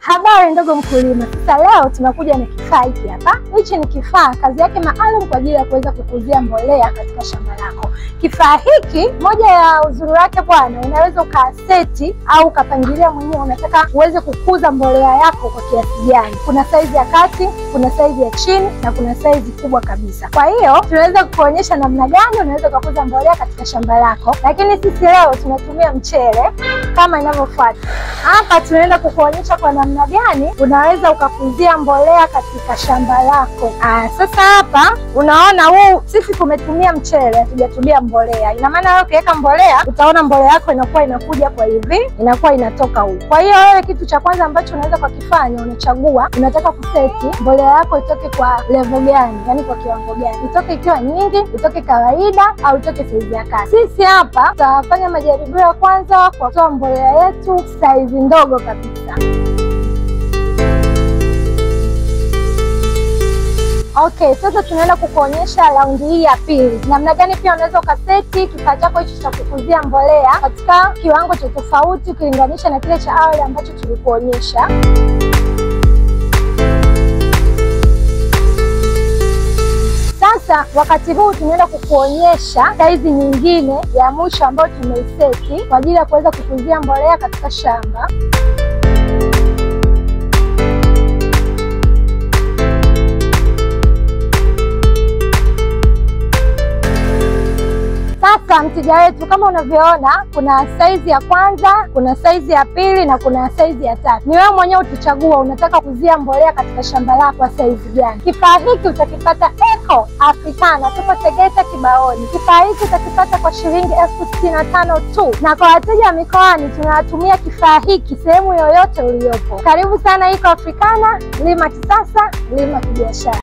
Habari ndogo mkulima. Sasa leo tunakuja na kifaa hiki hapa. Hichi ni kifaa kazi yake maalum kwa ajili ya kuweza kukuzia mbolea katika shamba lako. Kifaa hiki, moja ya uzuri wake bwana, unaweza ukaseti au ukapangilia mwenyewe unataka uweze kukuza mbolea yako kwa kiasi gani. Kuna saizi ya kati, kuna saizi ya chini na kuna saizi kubwa kabisa. Kwa hiyo tunaweza kukuonyesha namna gani unaweza kukuza mbolea katika shamba lako. Lakini sisi leo tunatumia mchele kama inavyofuata. Hapa tunaenda kukuonyesha kwa namna gani unaweza ukakuzia mbolea katika shamba lako. Sasa hapa unaona sisi tumetumia mchele, hatujatumia mbolea. Ina maana wewe ukiweka mbolea, utaona mbolea yako inakuwa inakuja kwa hivi, inakuwa inatoka huko. Kwa hiyo wewe kitu cha kwanza ambacho unaweza kukifanya, unachagua unataka kuseti mbolea yako itoke kwa level gani, yani kwa kiwango gani. Itoke ikiwa nyingi, itoke kawaida au itoke saizi ya kati. Sisi hapa tutafanya majaribio ya kwanza kwa kutoa mbolea yetu saizi ndogo kabisa. Okay, sasa tunaenda kukuonyesha raundi hii ya pili. Namna gani pia unaweza ukaseti kifaa chako hicho cha kukuzia mbolea katika kiwango cha tofauti ukilinganisha na kile cha awali ambacho tulikuonyesha. Sasa wakati huu tunaenda kukuonyesha saizi nyingine ya mwisho ambayo tumeiseti kwa ajili ya kuweza kukuzia mbolea katika shamba. Sasa mteja wetu, kama unavyoona, kuna saizi ya kwanza, kuna saizi ya pili na kuna saizi ya tatu. Ni wewe mwenyewe utachagua unataka kuzia mbolea katika shamba lako kwa saizi gani. Kifaa hiki utakipata Eco Africana, tupo Tegeta Kibaoni. Kifaa hiki utakipata kwa shilingi 65,000 tu, na kwa wateja wa mikoani tunatumia kifaa hiki sehemu yoyote uliyopo. Karibu sana Eco Africana, lima kisasa, lima kibiashara.